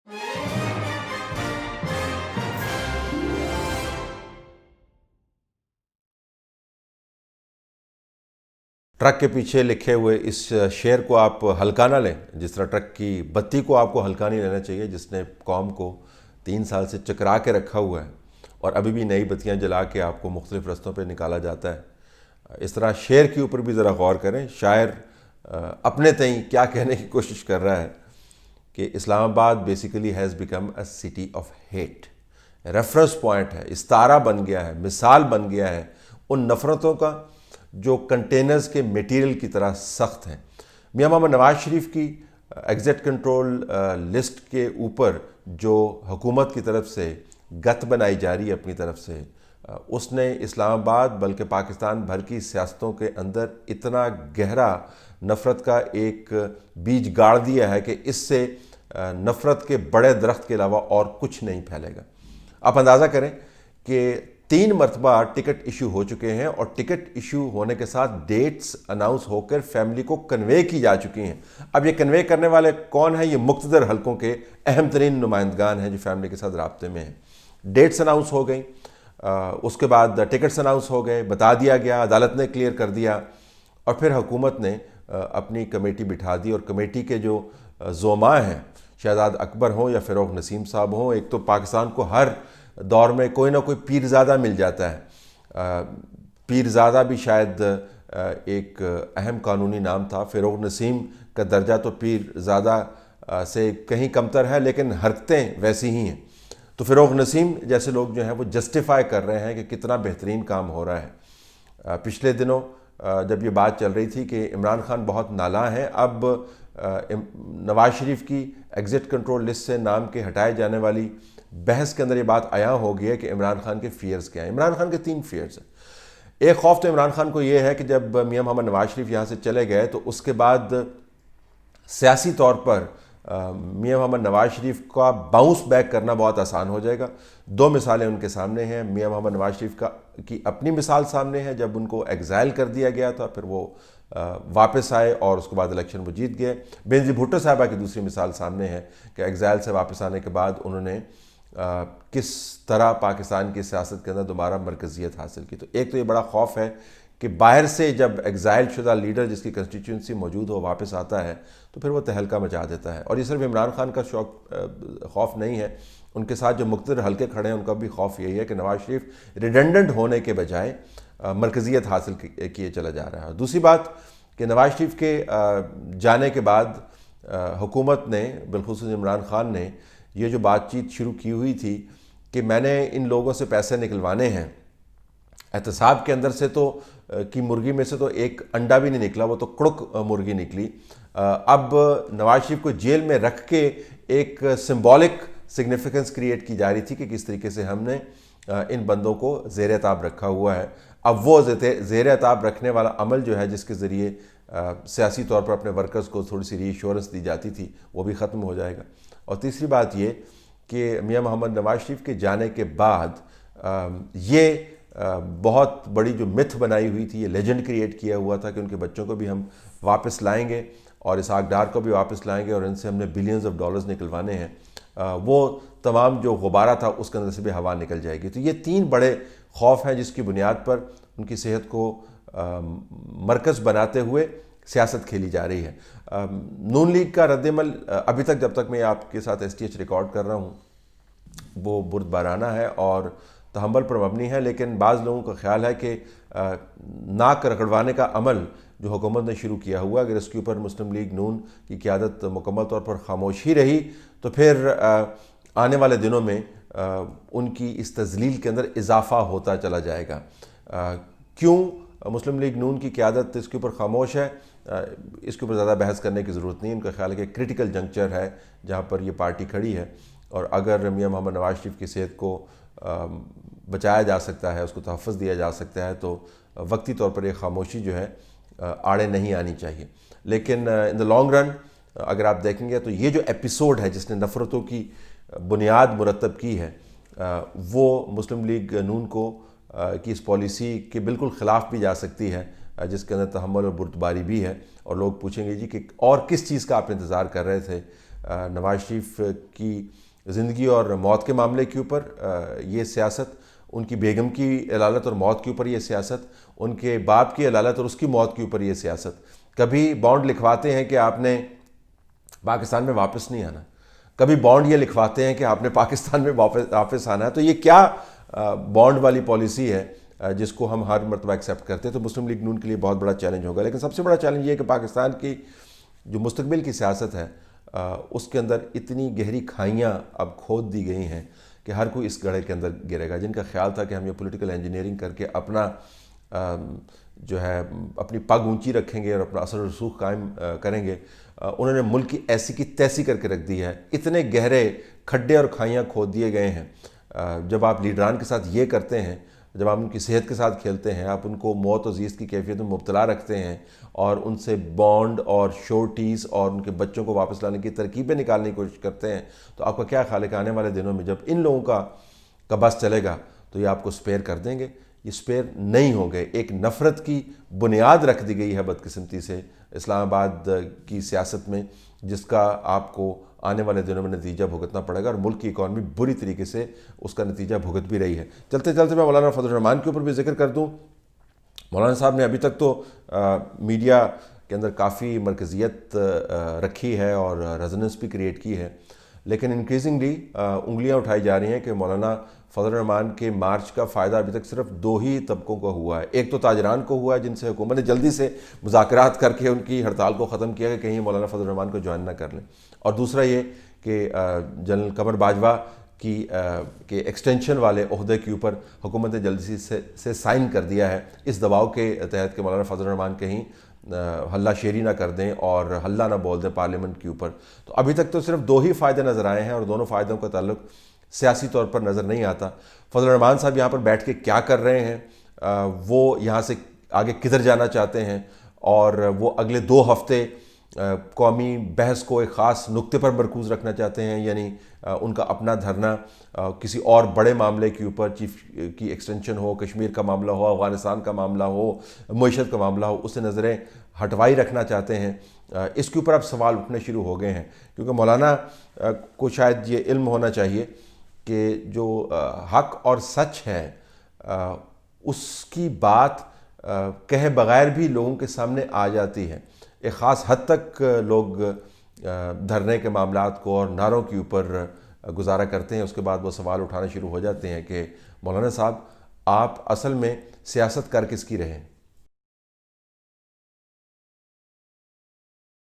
Truck کے پیچھے لکھے ہوئے اس شعر کو آپ ہلکا نہ لیں، جس طرح ٹرک کی بتی کو آپ کو ہلکا نہیں لینا چاہیے، جس نے قوم کو 3 سال سے چکرا کے رکھا ہوا ہے اور ابھی بھی نئی بتیاں جلا کے آپ کو مختلف رستوں پہ نکالا جاتا ہے۔ اس طرح شعر کے اوپر بھی ذرا غور کریں، شاعر اپنے تئیں کیا کہنے کی کوشش کر رہا ہے کہ Islamabad basically has become a city of hate, reference point ہے، استعارہ بن گیا ہے، مثال بن گیا ہے ان نفرتوں کا جو کنٹینرز کے میٹیریل کی طرح سخت ہیں۔ میاں محمد نواز شریف کی ایگزٹ کنٹرول لسٹ کے اوپر جو حکومت کی طرف سے گت بنائی جا رہی ہے اپنی طرف سے، اس نے اسلام آباد بلکہ پاکستان بھر کی سیاستوں کے اندر اتنا گہرا نفرت کا ایک بیج گاڑ دیا ہے کہ اس سے نفرت کے بڑے درخت کے علاوہ اور کچھ نہیں پھیلے گا۔ آپ اندازہ کریں کہ 3 مرتبہ ٹکٹ ایشو ہو چکے ہیں اور ٹکٹ ایشو ہونے کے ساتھ ڈیٹس اناؤنس ہو کر فیملی کو کنوے کی جا چکی ہیں۔ اب یہ کنوے کرنے والے کون ہیں؟ یہ مقتدر حلقوں کے اہم ترین نمائندگان ہیں جو فیملی کے ساتھ رابطے میں ہیں۔ ڈیٹس اناؤنس ہو گئیں، اس کے بعد ٹکٹس اناؤنس ہو گئے، بتا دیا گیا، عدالت نے کلیئر کر دیا، اور پھر حکومت نے اپنی کمیٹی بٹھا دی، اور کمیٹی کے جو زعماء ہیں، شہزاد اکبر ہوں یا فروغ نسیم صاحب ہوں، ایک تو پاکستان کو ہر دور میں کوئی نہ کوئی پیرزادہ مل جاتا ہے، پیرزادہ بھی شاید ایک اہم قانونی نام تھا، فروغ نسیم کا درجہ تو پیرزادہ سے کہیں کمتر ہے لیکن حرکتیں ویسی ہی ہیں۔ تو فروغ نسیم جیسے لوگ جو ہیں وہ جسٹیفائی کر رہے ہیں کہ کتنا بہترین کام ہو رہا ہے۔ پچھلے دنوں جب یہ بات چل رہی تھی کہ عمران خان بہت نالاں ہیں، اب نواز شریف کی ایگزٹ کنٹرول لسٹ سے نام کے ہٹائے جانے والی بحث کے اندر یہ بات عیاں ہو گئی ہے کہ عمران خان کے فیئرز کیا ہیں۔ عمران خان کے 3 فیئرز ہیں۔ ایک خوف تو عمران خان کو یہ ہے کہ جب میاں محمد نواز شریف یہاں سے چلے گئے تو اس کے بعد سیاسی طور پر میاں محمد نواز شریف کا باؤنس بیک کرنا بہت آسان ہو جائے گا۔ 2 مثالیں ان کے سامنے ہیں۔ میاں محمد نواز شریف کی اپنی مثال سامنے ہے، جب ان کو ایگزائل کر دیا گیا تھا، پھر وہ واپس آئے اور اس کے بعد الیکشن وہ جیت گئے۔ بینظیر بھٹو صاحبہ کی دوسری مثال سامنے ہے کہ ایگزائل سے واپس آنے کے بعد انہوں نے کس طرح پاکستان کی سیاست کے اندر دوبارہ مرکزیت حاصل کی۔ تو ایک تو یہ بڑا خوف ہے کہ باہر سے جب ایگزائل شدہ لیڈر جس کی کنسٹیٹیوئنسی موجود ہو واپس آتا ہے تو پھر وہ تہلکہ مچا دیتا ہے۔ اور یہ صرف عمران خان کا خوف نہیں ہے، ان کے ساتھ جو مقتدر حلقے کھڑے ہیں ان کا بھی خوف یہی ہے کہ نواز شریف ریڈنڈنٹ ہونے کے بجائے مرکزیت حاصل کیے چلا جا رہا ہے۔ دوسری بات کہ نواز شریف کے جانے کے بعد حکومت نے، بالخصوص عمران خان نے، یہ جو بات چیت شروع کی ہوئی تھی کہ میں نے ان لوگوں سے پیسے نکلوانے ہیں، احتساب کے اندر سے تو کی مرغی میں سے تو ایک انڈا بھی نہیں نکلا، وہ تو کڑک مرغی نکلی۔ اب نواز شریف کو جیل میں رکھ کے ایک سمبولک سگنیفیکنس کریٹ کی جا رہی تھی کہ کس طریقے سے ہم نے ان بندوں کو زیر اعتاب رکھا ہوا ہے۔ اب وہ زیر اعتاب رکھنے والا عمل جو ہے، جس کے ذریعے سیاسی طور پر اپنے ورکرز کو تھوڑی سی ری ایشورنس دی جاتی تھی، وہ بھی ختم ہو جائے گا۔ اور تیسری بات یہ کہ میاں محمد نواز شریف کے جانے کے بعد یہ بہت بڑی جو متھ بنائی ہوئی تھی، یہ لیجنڈ کریٹ کیا ہوا تھا کہ ان کے بچوں کو بھی ہم واپس لائیں گے اور اسحاق ڈار کو بھی واپس لائیں گے اور ان سے ہم نے بلینز آف ڈالرز نکلوانے ہیں، وہ تمام جو غبارہ تھا اس کے اندر سے بھی ہوا نکل جائے گی۔ تو یہ 3 بڑے خوف ہیں جس کی بنیاد پر ان کی صحت کو مرکز بناتے ہوئے سیاست کھیلی جا رہی ہے۔ نون لیگ کا رد عمل ابھی تک، جب تک میں آپ کے ساتھ STH ریکارڈ کر رہا ہوں، وہ بردبارانہ ہے اور تحمل پر مبنی ہے، لیکن بعض لوگوں کا خیال ہے کہ ناک رگڑوانے کا عمل جو حکومت نے شروع کیا ہوا، اگر اس کے اوپر مسلم لیگ نون کی قیادت مکمل طور پر خاموش ہی رہی تو پھر آنے والے دنوں میں ان کی اس تذلیل کے اندر اضافہ ہوتا چلا جائے گا۔ کیوں مسلم لیگ نون کی قیادت اس کے اوپر خاموش ہے، اس کے اوپر زیادہ بحث کرنے کی ضرورت نہیں۔ ان کا خیال ہے کہ کرٹیکل جنکچر ہے جہاں پر یہ پارٹی کھڑی ہے، اور اگر میاں محمد نواز شریف کی صحت کو بچایا جا سکتا ہے، اس کو تحفظ دیا جا سکتا ہے، تو وقتی طور پر یہ خاموشی جو ہے آڑے نہیں آنی چاہیے۔ لیکن ان دا لانگ رن اگر آپ دیکھیں گے تو یہ جو ایپیسوڈ ہے جس نے نفرتوں کی بنیاد مرتب کی ہے، وہ مسلم لیگ نون کو کی اس پالیسی کے بالکل خلاف بھی جا سکتی ہے، جس کے اندر تحمل اور بردباری بھی ہے، اور لوگ پوچھیں گے جی کہ اور کس چیز کا آپ انتظار کر رہے تھے نواز شریف کی زندگی اور موت کے معاملے کے اوپر یہ سیاست، ان کی بیگم کی علالت اور موت کے اوپر یہ سیاست، ان کے باپ کی علالت اور اس کی موت کے اوپر یہ سیاست، کبھی بانڈ لکھواتے ہیں کہ آپ نے پاکستان میں واپس نہیں آنا، کبھی بانڈ یہ لکھواتے ہیں کہ آپ نے پاکستان میں واپس آنا ہے. تو یہ کیا بانڈ والی پالیسی ہے جس کو ہم ہر مرتبہ ایکسیپٹ کرتے ہیں؟ تو مسلم لیگ نون کے لیے بہت بڑا چیلنج ہوگا. لیکن سب سے بڑا چیلنج یہ ہے کہ پاکستان کی جو مستقبل کی سیاست ہے اس کے اندر اتنی گہری کھائیاں اب کھود دی گئی ہیں کہ ہر کوئی اس گڑھے کے اندر گرے گا. جن کا خیال تھا کہ ہم یہ پولیٹیکل انجینئرنگ کر کے اپنا جو ہے اپنی پگ اونچی رکھیں گے اور اپنا اثر و رسوخ قائم کریں گے، انہوں نے ملک کی ایسی کی تیسی کر کے رکھ دی ہے. اتنے گہرے کھڈے اور کھائیاں کھود دیے گئے ہیں. جب آپ لیڈران کے ساتھ یہ کرتے ہیں، جب آپ ان کی صحت کے ساتھ کھیلتے ہیں، آپ ان کو موت و زیست کی کیفیت میں مبتلا رکھتے ہیں اور ان سے بانڈ اور شورٹیز اور ان کے بچوں کو واپس لانے کی ترکیبیں نکالنے کی کوشش کرتے ہیں، تو آپ کا کیا خیال ہے کہ آنے والے دنوں میں جب ان لوگوں کا بس چلے گا تو یہ آپ کو سپیئر کر دیں گے؟ یہ سپیئر نہیں ہوں گے. ایک نفرت کی بنیاد رکھ دی گئی ہے بدقسمتی سے اسلام آباد کی سیاست میں، جس کا آپ کو آنے والے دنوں میں نتیجہ بھگتنا پڑے گا، اور ملک کی اکانومی بری طریقے سے اس کا نتیجہ بھگت بھی رہی ہے. چلتے چلتے میں مولانا فضل الرحمان کے اوپر بھی ذکر کر دوں. مولانا صاحب نے ابھی تک تو میڈیا کے اندر کافی مرکزیت رکھی ہے اور ریزوننس بھی کریٹ کی ہے، لیکن انکریزنگلی انگلیاں اٹھائی جا رہی ہیں کہ مولانا فضل الرحمان کے مارچ کا فائدہ ابھی تک صرف دو ہی طبقوں کو ہوا ہے. ایک تو تاجران کو ہوا ہے، جن سے حکومت نے جلدی سے مذاکرات کر کے ان کی ہڑتال کو ختم کیا کہ کہیں مولانا فضل الرحمان کو جوائن نہ کر لیں، اور دوسرا یہ کہ جنرل قمر باجوہ کے ایکسٹینشن والے عہدے کے اوپر حکومت نے جلدی سے سائن کر دیا ہے اس دباؤ کے تحت کہ مولانا فضل الرحمان کہیں ہلہ شیری نہ کر دیں اور ہلہ نہ بول دیں پارلیمنٹ کے اوپر. تو ابھی تک تو صرف دو ہی فائدے نظر آئے ہیں اور دونوں فائدوں کا تعلق سیاسی طور پر نظر نہیں آتا. فضل الرحمان صاحب یہاں پر بیٹھ کے کیا کر رہے ہیں، وہ یہاں سے آگے کدھر جانا چاہتے ہیں، اور وہ اگلے 2 ہفتے قومی بحث کو ایک خاص نقطے پر مرکوز رکھنا چاہتے ہیں، یعنی ان کا اپنا دھرنا کسی اور بڑے معاملے کے اوپر، چیف کی ایکسٹینشن ہو، کشمیر کا معاملہ ہو، افغانستان کا معاملہ ہو، معیشت کا معاملہ ہو، اس سے نظریں ہٹوائی رکھنا چاہتے ہیں. اس کے اوپر اب سوال اٹھنے شروع ہو گئے ہیں، کیونکہ مولانا کو شاید یہ علم ہونا چاہیے کہ جو حق اور سچ ہے اس کی بات کہے بغیر بھی لوگوں کے سامنے آ جاتی ہے. ایک خاص حد تک لوگ دھرنے کے معاملات کو اور نعروں کے اوپر گزارا کرتے ہیں، اس کے بعد وہ سوال اٹھانا شروع ہو جاتے ہیں کہ مولانا صاحب آپ اصل میں سیاست کر کس کی رہے ہیں؟